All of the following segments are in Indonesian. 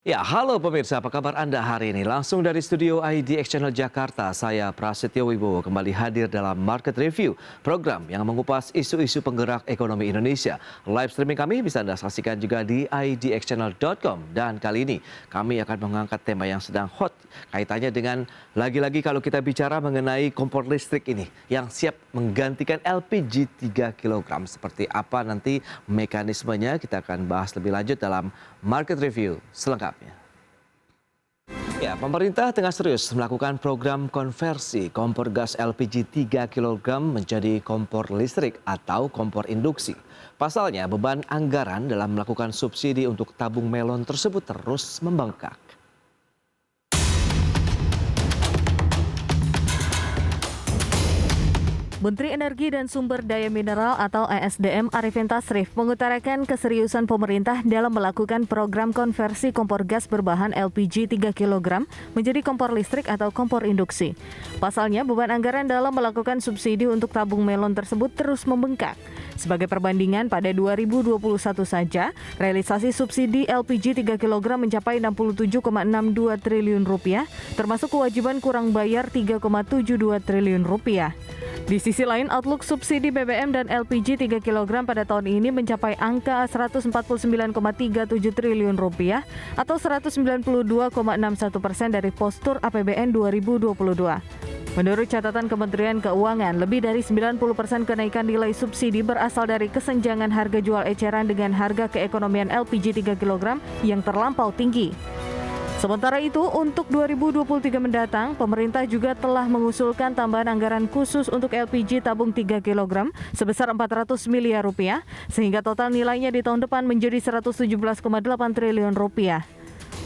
Ya, halo pemirsa, apa kabar Anda hari ini? Langsung dari studio IDX Channel Jakarta, saya Prasetyo Wibowo kembali hadir dalam Market Review, program yang mengupas isu-isu penggerak ekonomi Indonesia. Live streaming kami bisa Anda saksikan juga di idxchannel.com. Dan kali ini kami akan mengangkat tema yang sedang hot, kaitannya dengan lagi-lagi kalau kita bicara mengenai kompor listrik ini, yang siap menggantikan LPG 3 kg. Seperti apa nanti mekanismenya, kita akan bahas lebih lanjut dalam Market Review selengkapnya. Ya, pemerintah tengah serius melakukan program konversi kompor gas LPG 3 kg menjadi kompor listrik atau kompor induksi. Pasalnya, beban anggaran dalam melakukan subsidi untuk tabung melon tersebut terus membengkak. Menteri Energi dan Sumber Daya Mineral atau ESDM Arifin Tasrif mengutarakan keseriusan pemerintah dalam melakukan program konversi kompor gas berbahan LPG 3 kg menjadi kompor listrik atau kompor induksi. Pasalnya, beban anggaran dalam melakukan subsidi untuk tabung melon tersebut terus membengkak. Sebagai perbandingan, pada 2021 saja, realisasi subsidi LPG 3 kg mencapai Rp67,62 triliun, termasuk kewajiban kurang bayar Rp3,72 triliun. Di sisi lain, outlook subsidi BBM dan LPG 3 kg pada tahun ini mencapai angka Rp149,37 triliun atau 192,61% dari postur APBN 2022. Menurut catatan Kementerian Keuangan, lebih dari 90% kenaikan nilai subsidi berasal dari kesenjangan harga jual eceran dengan harga keekonomian LPG 3 kg yang terlampau tinggi. Sementara itu, untuk 2023 mendatang, pemerintah juga telah mengusulkan tambahan anggaran khusus untuk LPG tabung 3 kg sebesar Rp400 miliar, sehingga total nilainya di tahun depan menjadi Rp117,8 triliun.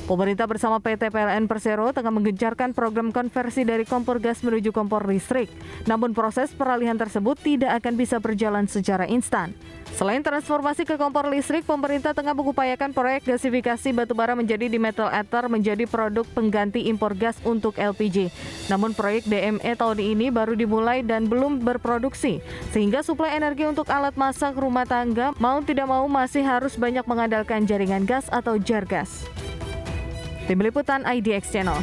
Pemerintah bersama PT PLN Persero tengah menggencarkan program konversi dari kompor gas menuju kompor listrik. Namun proses peralihan tersebut tidak akan bisa berjalan secara instan. Selain transformasi ke kompor listrik, pemerintah tengah mengupayakan proyek gasifikasi batubara menjadi di metal ether menjadi produk pengganti impor gas untuk LPG. Namun proyek DME tahun ini baru dimulai dan belum berproduksi, sehingga suplai energi untuk alat masak rumah tangga mau tidak mau masih harus banyak mengandalkan jaringan gas atau jargas. Tim Liputan IDX Channel.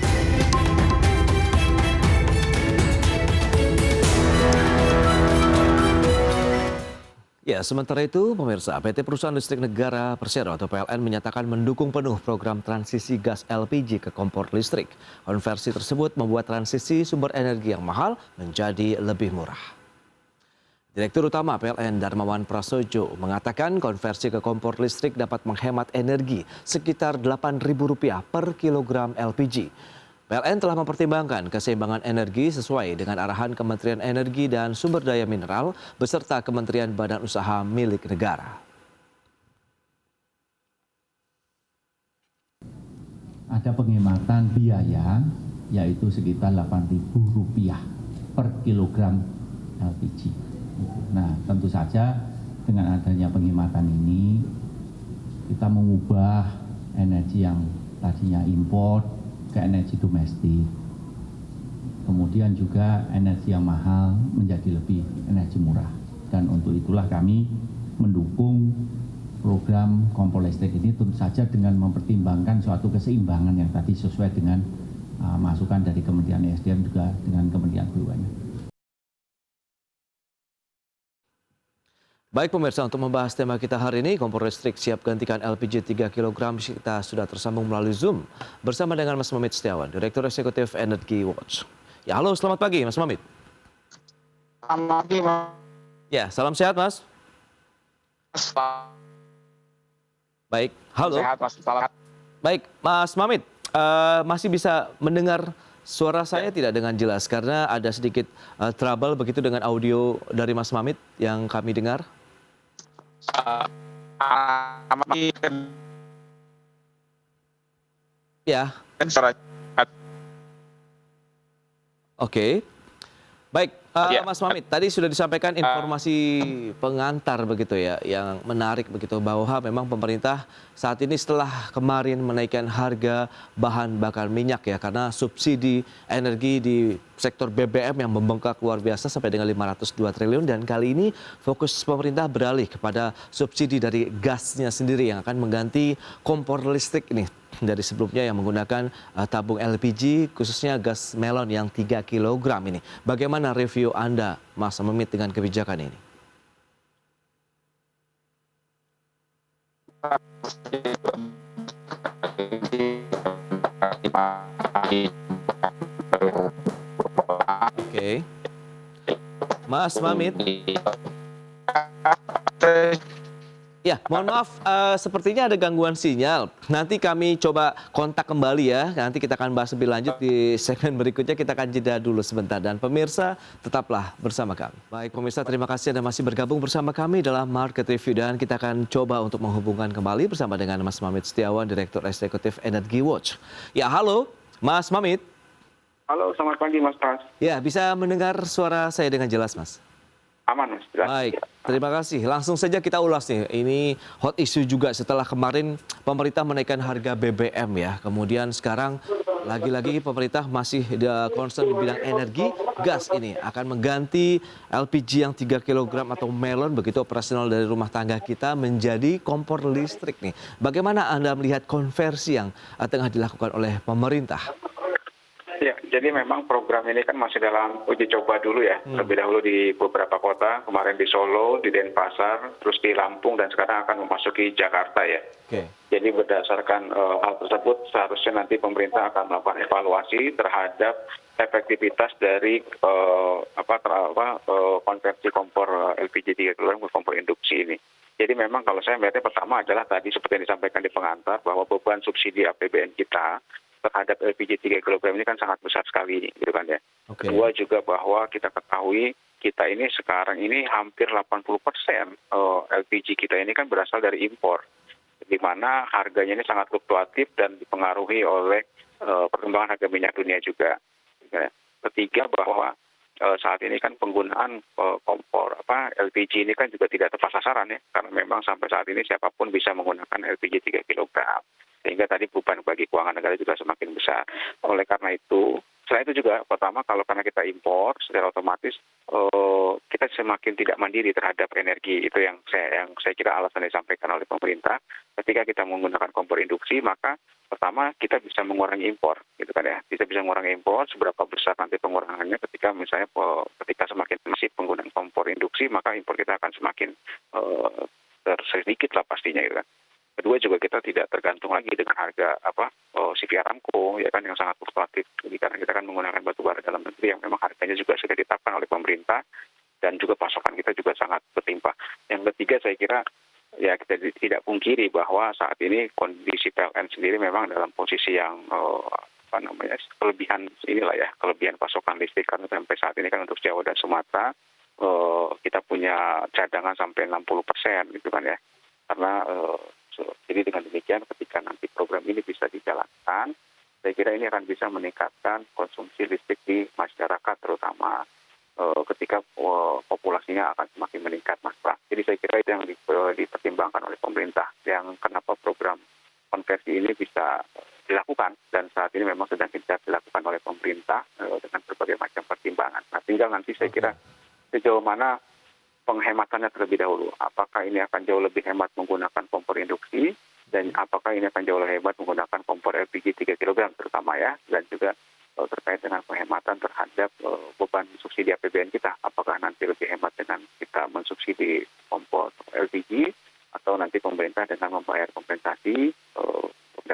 Ya, sementara itu, pemirsa, PT Perusahaan Listrik Negara Persero atau PLN menyatakan mendukung penuh program transisi gas LPG ke kompor listrik. Konversi tersebut membuat transisi sumber energi yang mahal menjadi lebih murah. Direktur Utama PLN Darmawan Prasojo mengatakan konversi ke kompor listrik dapat menghemat energi sekitar Rp8.000 per kilogram LPG. PLN telah mempertimbangkan keseimbangan energi sesuai dengan arahan Kementerian Energi dan Sumber Daya Mineral beserta Kementerian Badan Usaha milik negara. Ada penghematan biaya yaitu sekitar Rp8.000 per kilogram LPG. Nah, tentu saja dengan adanya penghematan ini kita mengubah energi yang tadinya impor ke energi domestik. Kemudian juga energi yang mahal menjadi lebih energi murah. Dan untuk itulah kami mendukung program kompor listrik ini tentu saja dengan mempertimbangkan suatu keseimbangan yang tadi sesuai dengan masukan dari Kementerian ESDM juga dengan Kementerian BUMN. Baik pemirsa, untuk membahas tema kita hari ini, kompor listrik siap gantikan LPG 3 kg, kita sudah tersambung melalui Zoom bersama dengan Mas Mamit Setiawan, Direktur Eksekutif Energy Watch. Ya, halo, selamat pagi Mas Mamit. Selamat pagi, Mas. Ya, salam sehat Mas. Baik, halo. Sehat, Mas. Salam. Baik, Mas Mamit, masih bisa mendengar suara saya tidak dengan jelas karena ada sedikit trouble begitu dengan audio dari Mas Mamit yang kami dengar. Ya. Oke. Baik, Mas Mamit, tadi sudah disampaikan informasi pengantar begitu ya, yang menarik begitu bahwa memang pemerintah saat ini setelah kemarin menaikkan harga bahan bakar minyak ya, karena subsidi energi di sektor BBM yang membengkak luar biasa sampai dengan 502 triliun dan kali ini fokus pemerintah beralih kepada subsidi dari gasnya sendiri yang akan mengganti kompor listrik ini. dari sebelumnya yang menggunakan tabung LPG, khususnya gas melon yang 3 kg ini. Bagaimana review Anda, Mas Mamit, dengan kebijakan ini? Oke. Mas Mamit. Ya, mohon maaf, sepertinya ada gangguan sinyal. Nanti kami coba kontak kembali ya. Nanti kita akan bahas lebih lanjut di segmen berikutnya. Kita akan jeda dulu sebentar. Dan pemirsa, tetaplah bersama kami. Baik pemirsa, terima kasih Anda masih bergabung bersama kami dalam Market Review. Dan kita akan coba untuk menghubungkan kembali bersama dengan Mas Mamit Setiawan, Direktur Eksekutif Energy Watch. Ya, halo Mas Mamit. Halo, selamat pagi Mas Pras. Ya, bisa mendengar suara saya dengan jelas, Mas? Aman Mas, jelas. Baik, terima kasih. Langsung saja kita ulas nih. Ini hot issue juga setelah kemarin pemerintah menaikkan harga BBM ya. Kemudian sekarang lagi-lagi pemerintah masih concern di bidang energi. Gas ini akan mengganti LPG yang 3 kg atau melon begitu operasional dari rumah tangga kita menjadi kompor listrik nih. Bagaimana Anda melihat konversi yang tengah dilakukan oleh pemerintah? Ya, jadi memang program ini kan masih dalam uji coba dulu ya. Lebih dahulu di beberapa kota, kemarin di Solo, di Denpasar, terus di Lampung, dan sekarang akan memasuki Jakarta ya. Oke. Jadi berdasarkan hal tersebut, seharusnya nanti pemerintah akan melakukan evaluasi terhadap efektivitas dari konversi kompor LPG 3 kg ke kompor induksi ini. Jadi memang kalau saya melihatnya pertama adalah tadi seperti yang disampaikan di pengantar, bahwa beban subsidi APBN kita terhadap LPG 3 kg ini kan sangat besar sekali, gitu kan ya. Oke. Kedua juga bahwa kita ketahui kita ini sekarang ini hampir 80% LPG kita ini kan berasal dari impor, di mana harganya ini sangat fluktuatif dan dipengaruhi oleh perkembangan harga minyak dunia juga. Ketiga bahwa saat ini kan penggunaan kompor LPG ini kan juga tidak tepat sasaran ya, karena memang sampai saat ini siapapun bisa menggunakan LPG 3 kg. Sehingga tadi beban bagi keuangan negara juga semakin besar. Oleh karena itu, selain itu juga pertama kalau karena kita impor secara otomatis kita semakin tidak mandiri terhadap energi. Itu yang saya kira alasan yang disampaikan oleh pemerintah. Ketika kita menggunakan kompor induksi, maka pertama kita bisa mengurangi impor, gitu kan ya. Bisa mengurangi impor, seberapa besar nanti pengurangannya ketika misalnya ketika semakin masif penggunaan kompor induksi, maka impor kita akan semakin sedikit lah pastinya, gitu kan. Kedua juga kita tidak tergantung lagi dengan harga CV Aramco ya kan, yang sangat fluktuatif. Jadi karena kita kan menggunakan batu bara dalam negeri yang memang harganya juga sudah ditetapkan oleh pemerintah, dan juga pasokan kita juga sangat berlimpah. Yang ketiga saya kira ya kita tidak pungkiri bahwa saat ini kondisi PLN sendiri memang dalam posisi yang kelebihan pasokan listrik, karena sampai saat ini kan untuk Jawa dan Sumatera kita punya cadangan sampai 60% gitu kan ya. Karena jadi dengan demikian ketika nanti program ini bisa dijalankan, saya kira ini akan bisa meningkatkan konsumsi listrik di masyarakat, terutama ketika populasinya akan semakin meningkat, Mas Pras. Jadi saya kira itu yang dipertimbangkan oleh pemerintah, yang kenapa program konversi ini bisa dilakukan, dan saat ini memang sedang dilakukan oleh pemerintah dengan berbagai macam pertimbangan. Nah, tinggal nanti saya kira sejauh mana penghematannya terlebih dahulu. Apakah ini akan jauh lebih hemat menggunakan kompor induksi, dan apakah ini akan jauh lebih hemat menggunakan kompor LPG 3 kg terutama ya, dan juga terkait dengan penghematan terhadap beban subsidi APBN kita. Apakah nanti lebih hemat dengan kita mensubsidi kompor LPG, atau nanti pemerintah dengan membayar kompensasi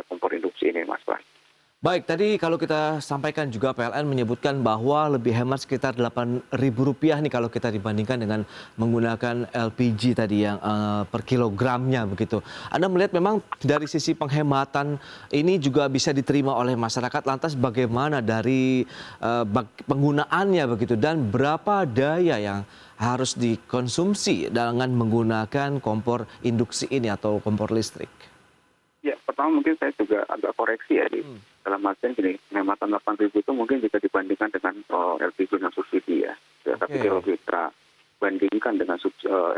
kompor induksi ini, Mas Bas. Baik, tadi kalau kita sampaikan juga PLN menyebutkan bahwa lebih hemat sekitar Rp8.000 nih kalau kita dibandingkan dengan menggunakan LPG tadi yang per kilogramnya begitu. Anda melihat memang dari sisi penghematan ini juga bisa diterima oleh masyarakat. Lantas bagaimana dari penggunaannya begitu, dan berapa daya yang harus dikonsumsi dengan menggunakan kompor induksi ini atau kompor listrik? Ya, pertama mungkin saya juga agak koreksi ya dalam artian gini, penghematan 8.000 itu mungkin jika dibandingkan dengan LPG yang subsidi ya. Tapi kalau kita bandingkan dengan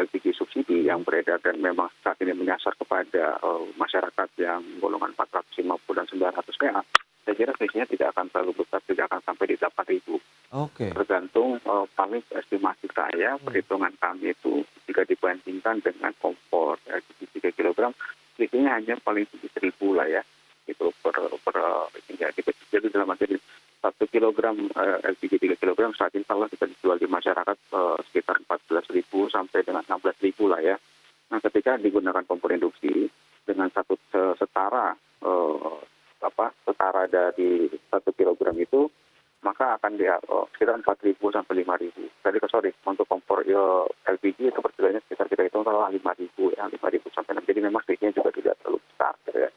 LPG subsidi yang beredar dan memang saat ini menyasar kepada masyarakat yang golongan 450 dan 900 PA, saya kira selisihnya tidak akan terlalu besar, tidak akan sampai di 8.000. Tergantung paling estimasi saya, perhitungan kami itu jika dibandingkan dengan kompor LPG 3 kg, selisihnya hanya paling sedikit 1.000 lah ya. Itu itu dalam arti 1 kilogram LPG 3 kilogram saat ini kalau kita dijual di masyarakat sekitar 14.000 sampai dengan 16.000 lah ya. Nah, ketika digunakan kompor induksi dengan setara setara dari 1 kilogram itu, maka akan sekitar 4.000 sampai 5.000. Tadi untuk kompor LPG itu per kilonya sekitar kita hitung kalau 5.000 ya, 5.000 sampai 6. Jadi memang selisihnya juga tidak terlalu besar gitu ya.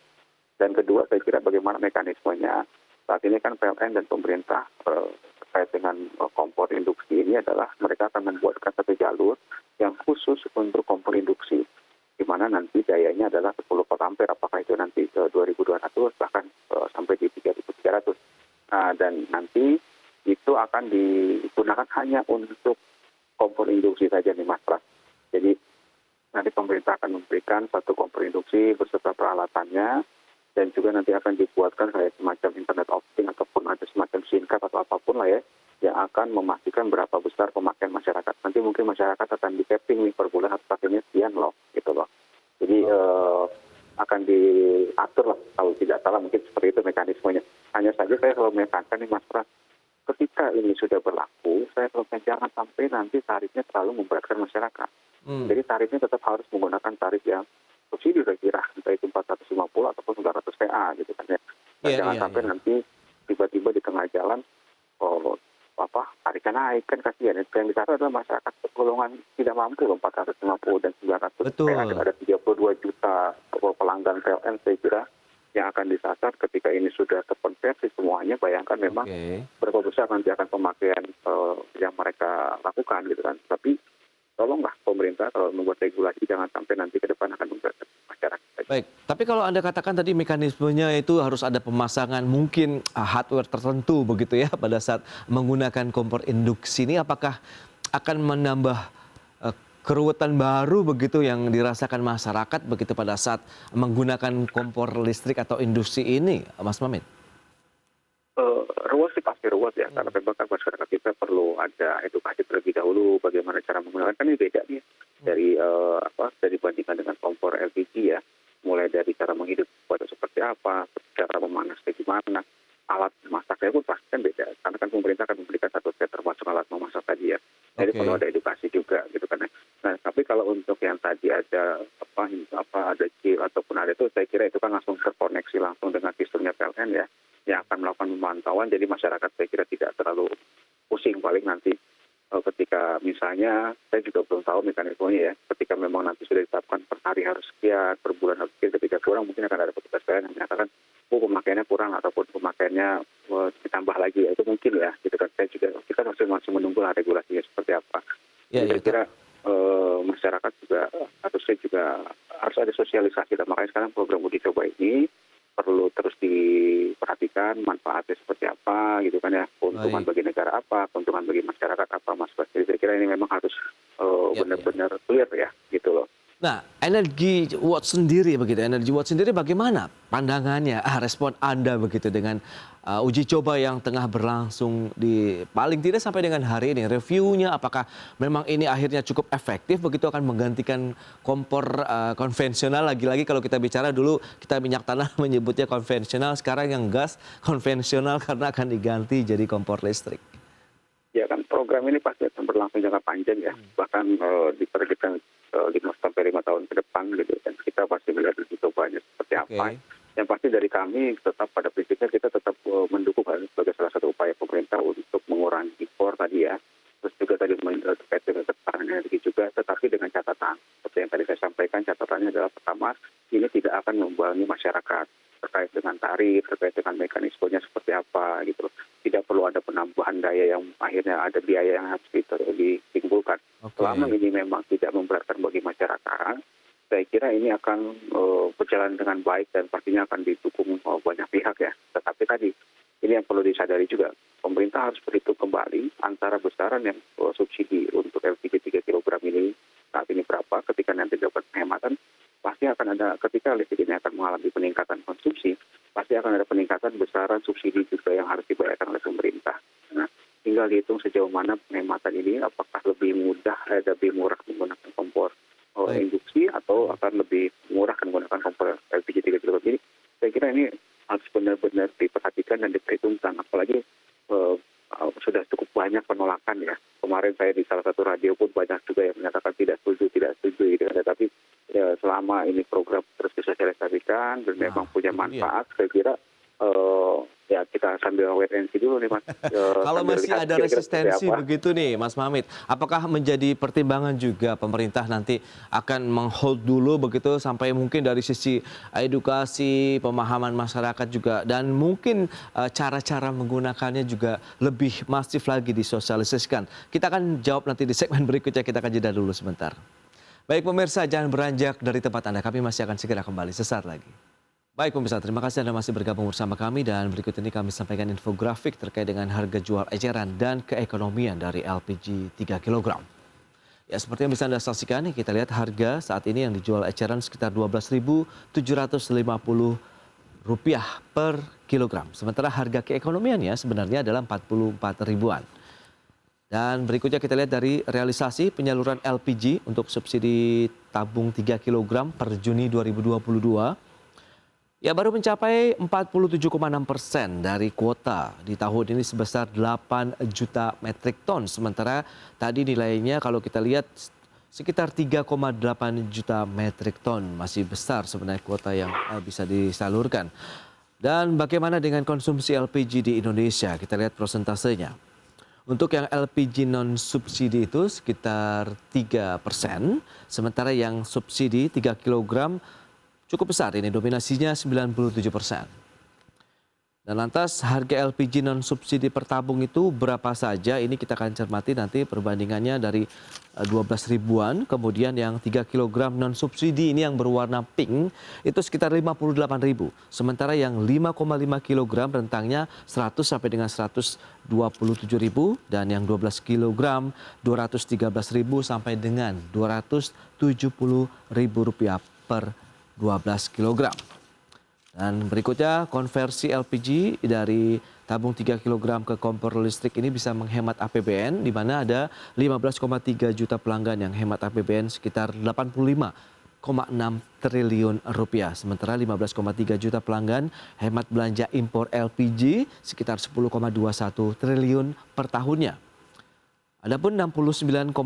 Dan kedua, saya kira bagaimana mekanismenya. Saat ini kan PLN dan pemerintah terkait dengan kompor induksi ini adalah mereka akan membuatkan satu jalur yang khusus untuk kompor induksi, di mana nanti dayanya adalah 10 volt ampere, apakah itu nanti 2.200 bahkan sampai di 3.300. Nah, dan nanti itu akan digunakan hanya untuk kompor induksi saja nih Mas Pras. Jadi nanti pemerintah akan memberikan satu kompor induksi beserta peralatannya, dan juga nanti akan dibuatkan kayak semacam internet of things ataupun ada semacam SIM card atau apapun lah ya, yang akan memastikan berapa besar pemakaian masyarakat. Nanti mungkin masyarakat akan di-tapping nih per bulan harus pakainya sekian loh, gitu loh. Jadi akan diatur lah, kalau tidak salah mungkin seperti itu mekanismenya. Hanya saja saya selalu menekankan nih Mas Pras, ketika ini sudah berlaku, saya selalu jangan sampai nanti tarifnya terlalu memberatkan masyarakat. Jadi tarifnya tetap harus menggunakan tarif yang subsidi saya kira, entah itu 450 ataupun 900 PA gitu kan ya. Dan jangan sampai nanti tiba-tiba di tengah jalan tarifnya naik, kan kasihan. Yang disasar adalah masyarakat golongan tidak mampu 450 dan 900 PA. Ada 32 juta pelanggan PLN saya kira yang akan disasar ketika ini sudah terkonversi semuanya. Bayangkan memang berapa besar nanti akan pemakaian yang mereka lakukan gitu kan. Tapi tolonglah pemerintah kalau membuat regulasi jangan sampai nanti ke depan akan memberatkan masyarakat. Baik, tapi kalau Anda katakan tadi mekanismenya itu harus ada pemasangan mungkin hardware tertentu begitu ya pada saat menggunakan kompor induksi ini, apakah akan menambah keruwetan baru begitu yang dirasakan masyarakat begitu pada saat menggunakan kompor listrik atau induksi ini, Mas Mamit? Ruas sih pasti ruas ya, karena memang kan masyarakat kita perlu ada edukasi terlebih dahulu bagaimana cara menggunakan. Kan ini beda nih dari dibandingkan dengan kompor LPG ya, mulai dari cara menghidup pada seperti apa, cara memanasnya gimana, alat masaknya pun pasti kan beda, karena kan pemerintah akan memberikan satu set termasuk alat memasak tadi ya. Jadi perlu ada edukasi juga gitu kan. Nah, tapi kalau untuk yang tadi ada ada chip ataupun ada itu, saya kira itu kan langsung terkoneksi langsung dengan sistemnya PLN ya, yang akan melakukan pemantauan. Jadi masyarakat saya kira tidak terlalu pusing, paling nanti ketika misalnya, saya juga belum tahu mekanismenya ya, ketika memang nanti sudah ditetapkan per hari harus sekian, per bulan harus sekian, ketika kurang mungkin akan ada petugas PLN yang menyatakan pemakaiannya kurang ataupun pemakaiannya ditambah lagi ya, itu mungkin ya gitu kan. Kita masih menunggu lah regulasinya seperti apa. Saya kira masyarakat juga harus ada sosialisasi, dan makanya sekarang program uji coba ini perlu terus diperhatikan manfaatnya seperti apa gitu kan ya, keuntungan bagi negara apa, keuntungan bagi masyarakat apa, Mas Bas. Jadi saya kira ini memang harus benar-benar clear ya gitu loh. Nah, Energi Watch sendiri bagaimana pandangannya, respon Anda begitu dengan uji coba yang tengah berlangsung di paling tidak sampai dengan hari ini, reviewnya apakah memang ini akhirnya cukup efektif begitu akan menggantikan kompor konvensional, lagi-lagi kalau kita bicara dulu kita minyak tanah menyebutnya konvensional, sekarang yang gas konvensional karena akan diganti jadi kompor listrik. Ya kan, program ini pasti akan berlangsung jangka panjang ya, bahkan diperkirakan 5 sampai 5 tahun ke depan gitu, dan kita pasti melihat uji cobanya seperti apa. Yang pasti dari kami tetap pada prinsipnya kita tetap mendukung hal ini sebagai salah satu upaya pemerintah untuk mengurangi impor tadi ya. Terus juga tadi terkait dengan ketahanan energi juga, tetapi dengan catatan seperti yang tadi saya sampaikan, catatannya adalah pertama, ini tidak akan membebani masyarakat terkait dengan tarif, terkait dengan mekanismenya seperti apa gitu. Tidak perlu ada penambahan daya yang akhirnya ada biaya yang harus ditimbulkan. Selama ini memang tidak memberatkan bagi masyarakat, saya kira ini akan berjalan dengan baik dan pastinya akan didukung banyak pihak ya. Tetapi tadi, ini yang perlu disadari juga, pemerintah harus berhitung kembali antara besaran yang subsidi untuk LPG 3 kg ini saat ini berapa, ketika nanti dapat penghematan, pasti akan ada, ketika listrik ini akan mengalami peningkatan konsumsi, pasti akan ada peningkatan besaran subsidi juga yang harus dibayarkan oleh pemerintah. Nah, tinggal dihitung sejauh mana penghematan ini, apakah lebih murah menggunakan kompor induksi atau akan lebih murah menggunakan kompor LPG 3 kg. Jadi saya kira ini harus benar-benar diperhatikan dan diperhitungkan. Apalagi sudah cukup banyak penolakan ya. Kemarin saya di salah satu radio pun banyak juga yang menyatakan tidak setuju gitu. Tapi selama ini program terus disosialisasikan dan memang punya manfaat, saya kira ya kita sambil wait and see dulu nih Mas. Kalau masih ada resistensi begitu nih Mas Mamit, apakah menjadi pertimbangan juga pemerintah nanti akan menghold dulu begitu sampai mungkin dari sisi edukasi, pemahaman masyarakat juga, dan mungkin cara-cara menggunakannya juga lebih masif lagi disosialisasikan. Kita akan jawab nanti di segmen berikutnya, kita akan jeda dulu sebentar. Baik pemirsa, jangan beranjak dari tempat Anda, kami masih akan segera kembali sesaat lagi. Baik pemirsa, terima kasih Anda masih bergabung bersama kami dan berikut ini kami sampaikan infografik terkait dengan harga jual eceran dan keekonomian dari LPG 3 kg. Ya, seperti yang bisa Anda saksikan, kita lihat harga saat ini yang dijual eceran sekitar Rp12.750 per kilogram. Sementara harga keekonomiannya sebenarnya adalah Rp44.000-an. Dan berikutnya kita lihat dari realisasi penyaluran LPG untuk subsidi tabung 3 kg per Juni 2022. Ya, baru mencapai 47,6% dari kuota di tahun ini sebesar 8 juta metrik ton. Sementara tadi nilainya kalau kita lihat sekitar 3,8 juta metrik ton. Masih besar sebenarnya kuota yang bisa disalurkan. Dan bagaimana dengan konsumsi LPG di Indonesia? Kita lihat prosentasenya. Untuk yang LPG non-subsidi itu sekitar 3%. Sementara yang subsidi 3 kg cukup besar, ini dominasinya 97%. Dan lantas harga LPG non-subsidi per tabung itu berapa saja? Ini kita akan cermati nanti perbandingannya dari 12 ribuan. Kemudian yang 3 kg non-subsidi ini yang berwarna pink itu sekitar 58.000. Sementara yang 5,5 kg rentangnya 100 sampai dengan 127.000. Dan yang 12 kg 213.000 sampai dengan Rp270.000 per 12 kg. Dan berikutnya konversi LPG dari tabung 3 kg ke kompor listrik ini bisa menghemat APBN, di mana ada 15,3 juta pelanggan yang hemat APBN sekitar 85,6 triliun rupiah. Sementara 15,3 juta pelanggan hemat belanja impor LPG sekitar 10,21 triliun per tahunnya. Adapun 69,4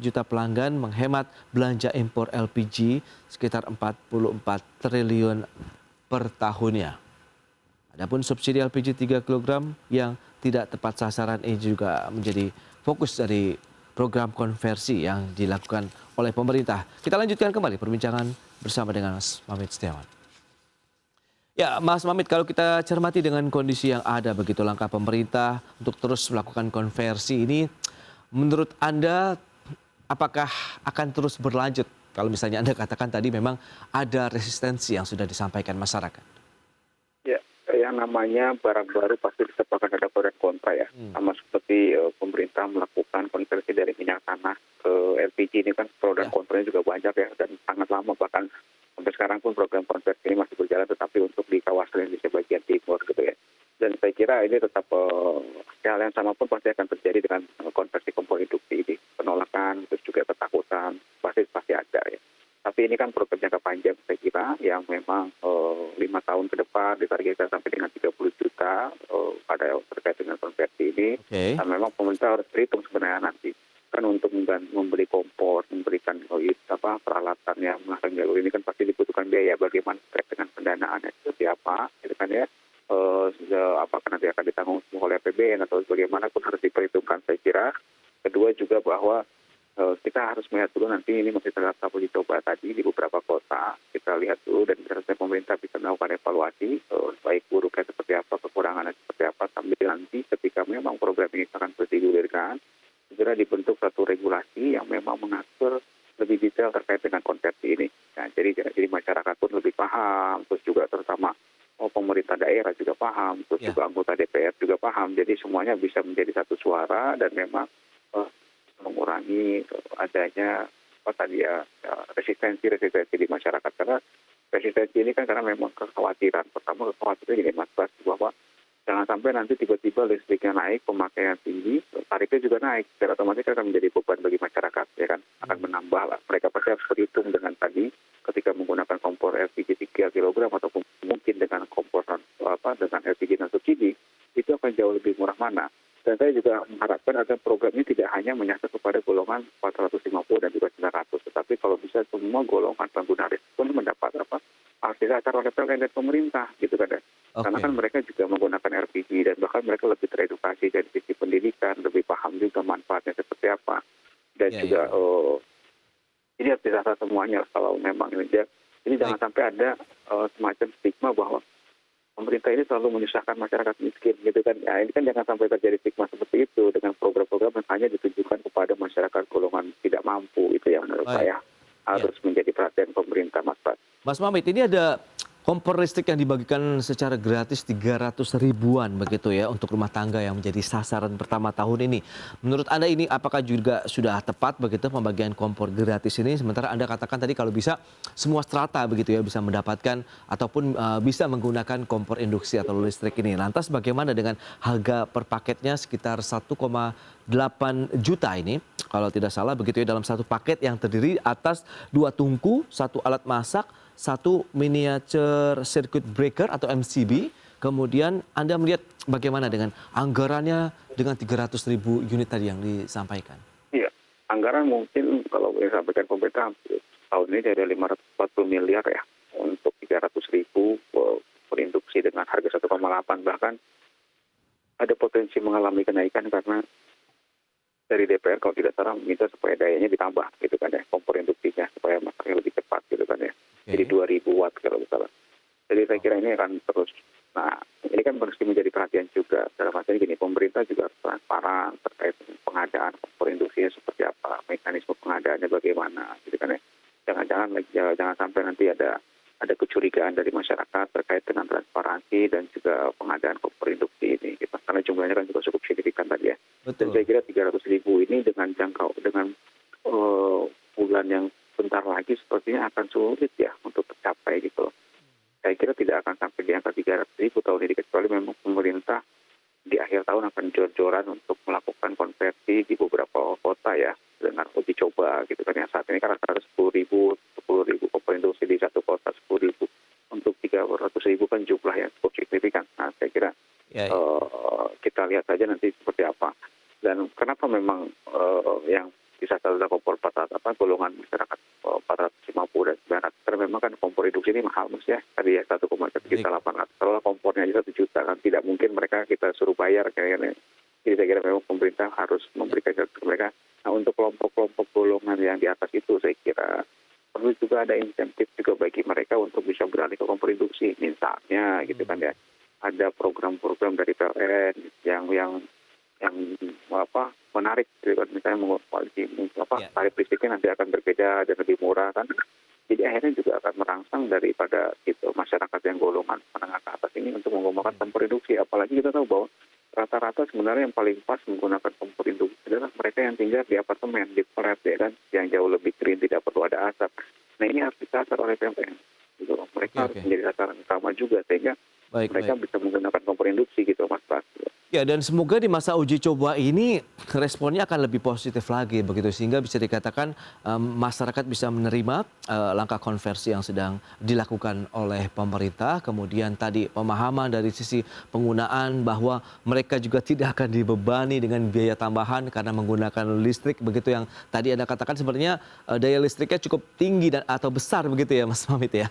juta pelanggan menghemat belanja impor LPG sekitar 44 triliun per tahunnya. Adapun subsidi LPG 3 kg yang tidak tepat sasaran ini juga menjadi fokus dari program konversi yang dilakukan oleh pemerintah. Kita lanjutkan kembali perbincangan bersama dengan Mas Mamit Setiawan. Ya, Mas Mamit, kalau kita cermati dengan kondisi yang ada begitu langkah pemerintah untuk terus melakukan konversi ini, menurut Anda, apakah akan terus berlanjut? Kalau misalnya Anda katakan tadi memang ada resistensi yang sudah disampaikan masyarakat. Ya, yang namanya barang baru pasti disebabkan ada pro dan kontra ya. Sama seperti pemerintah melakukan konversi dari minyak tanah ke LPG ini kan pro dan kontranya juga banyak ya. Dan sangat lama, bahkan sampai sekarang pun program konversi ini masih berjalan, tetapi untuk di kawasan Indonesia bagian timur gitu ya. Dan saya kira ini tetap hal yang sama pun pasti akan terjadi dengan konversi kompor induksi ini. Penolakan, terus juga ketakutan, pasti ada ya. Tapi ini kan program jangka panjang saya kira yang memang 5 tahun ke depan ditargetkan sampai dengan 30 juta pada terkait dengan konversi ini. Okay. Dan memang pemerintah harus berhitung sebenarnya nanti. Kan untuk membeli kompor, memberikan peralatan yang memasang jalur ini kan pasti dibutuhkan biaya. Bagaimana terkait dengan pendanaannya seperti apa, gitu kan ya. Apakah nanti akan ditanggung oleh APBN atau bagaimana pun harus diperhitungkan saya kira. Kedua juga bahwa kita harus melihat dulu nanti ini masih terasa uji coba tadi di beberapa kota. Kita lihat dulu dan seharusnya pemerintah bisa melakukan evaluasi baik buruknya seperti apa, kekurangannya seperti apa, sambil nanti ketika memang program ini akan digulirkan, segera dibentuk satu regulasi yang memang mengatur lebih detail terkait dengan konversi ini. Nah, jadi masyarakat pun lebih paham, terus juga terutama pemerintah daerah juga paham, terus juga anggota DPR juga paham. Jadi semuanya bisa menjadi satu suara dan memang mengurangi adanya resistensi di masyarakat. Karena resistensi ini kan karena memang kekhawatiran. Pertama kekhawatiran ini Mas Bas, bahwa jangan sampai nanti tiba-tiba listriknya naik, pemakaian tinggi, tarifnya juga naik. Secara otomatis akan menjadi beban bagi masyarakat, ya kan? Akan menambah lah. Mereka pasti harus berhitung dengan tadi ketika menggunakan kompor LPG 3 kg ataupun mungkin dengan kompor subsidi, itu akan jauh lebih murah mana. Dan saya juga mengharapkan agar program ini tidak hanya menyasar kepada golongan 450 dan juga 900, tetapi kalau bisa semua golongan pengguna listrik pun mendapat harus disasar oleh PLN dan pemerintah gitu kan ya. Karena kan mereka juga menggunakan LPG dan bahkan mereka lebih teredukasi dari sisi pendidikan, lebih paham juga manfaatnya seperti apa. Dan juga ini harus disasar semuanya kalau memang ini. Jadi jangan sampai ada semacam stigma bahwa pemerintah ini selalu menyusahkan masyarakat miskin gitu kan. Ya, ini kan jangan sampai terjadi stigma seperti itu dengan program-program yang hanya ditujukan kepada masyarakat golongan tidak mampu. Itu yang menurut saya harus menjadi perhatian pemerintah, Mas Pras. Mas Mamit, ini ada kompor listrik yang dibagikan secara gratis 300 ribuan begitu ya untuk rumah tangga yang menjadi sasaran pertama tahun ini. Menurut Anda ini apakah juga sudah tepat begitu pembagian kompor gratis ini? Sementara Anda katakan tadi kalau bisa semua strata begitu ya bisa mendapatkan ataupun bisa menggunakan kompor induksi atau listrik ini. Lantas bagaimana dengan harga per paketnya sekitar 1,8 juta ini? Kalau tidak salah begitu ya dalam satu paket yang terdiri atas 2 tungku, 1 alat masak, 1 miniature circuit breaker atau MCB. Kemudian Anda melihat bagaimana dengan anggarannya dengan 300 ribu unit tadi yang disampaikan? Iya, anggaran mungkin kalau boleh sampaikan pemerintah tahun ini ada 540 miliar ya untuk 300 ribu produksi dengan harga 1,8, bahkan ada potensi mengalami kenaikan karena dari DPR kalau tidak salah minta supaya dayanya ditambah gitu kan ya, kompor induksinya supaya masaknya lebih cepat gitu kan ya. Jadi 2000 watt kalau misalnya. Jadi saya kira ini akan terus. Nah, ini kan mesti menjadi perhatian juga. Dalam artian gini, pemerintah juga transparan terkait pengadaan kompor induksinya seperti apa, mekanisme pengadaannya bagaimana, gitu kan ya. Jangan sampai nanti ada kecurigaan dari masyarakat terkait dengan transparansi dan juga pengadaan kompor induksi ini. Gitu. Karena jumlahnya kan juga cukup signifikan tadi ya. Betul. Dan saya kira 300 ribu ini dengan bulan yang bentar lagi sepertinya akan sulit ya untuk tercapai gitu. Saya kira tidak akan sampai di angka 300 ribu tahun ini kecuali memang pemerintah di akhir tahun akan jor-joran untuk melakukan konversi di beberapa kota ya dengan uji coba gitu kan. Yang saat ini kan rata-rata 10 ribu kompor induksi di satu kota 10 ribu. Untuk 300 ribu kan jumlah yang cukup signifikan. Nah saya kira kita lihat saja nanti seperti apa. Dan kenapa memang yang bisa adalah kompor golongan masyarakat 450 dan 900 karena memang kan kompor induksi ini mahal mas ya tadi ya 1,1 juta 800 kalau kompornya aja 1 juta kan tidak mungkin kita suruh bayar kayaknya. Jadi saya kira memang pemerintah harus memberikan ke mereka. Nah untuk kelompok-kelompok golongan yang di atas itu saya kira perlu juga ada insentif juga bagi mereka untuk bisa beralih ke kompor induksi misalnya gitu kan ya. Ada program-program dari PLN yang menarik gitu kan, misalnya tarif listriknya nanti akan berbeda dan lebih murah kan. Jadi akhirnya juga akan merangsang daripada masyarakat yang golongan menengah ke atas ini untuk menggunakan kompor induksi. Apalagi kita tahu bahwa rata-rata sebenarnya yang paling pas menggunakan kompor induksi adalah mereka yang tinggal di apartemen, di flat ya kan, yang jauh lebih green, tidak perlu ada asap. Nah ini harus disasar oleh PLN. Gitu. Mereka harus menjadi sasaran utama juga sehingga mereka bisa menggunakan kompor induksi gitu Mas Pras. Ya dan semoga di masa uji coba ini responnya akan lebih positif lagi begitu sehingga bisa dikatakan masyarakat bisa menerima langkah konversi yang sedang dilakukan oleh pemerintah. Kemudian tadi pemahaman dari sisi penggunaan bahwa mereka juga tidak akan dibebani dengan biaya tambahan karena menggunakan listrik begitu yang tadi Anda katakan sebenarnya daya listriknya cukup tinggi dan atau besar begitu ya Mas Mamit ya.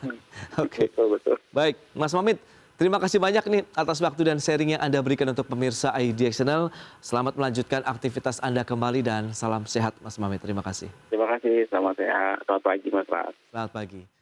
Oke. Betul. Baik Mas Mamit. Terima kasih banyak nih atas waktu dan sharing yang Anda berikan untuk pemirsa IDXNL. Selamat melanjutkan aktivitas Anda kembali dan salam sehat Mas Mamit. Terima kasih. Terima kasih, selamat sehat. Selamat pagi Mas Pras. Selamat pagi.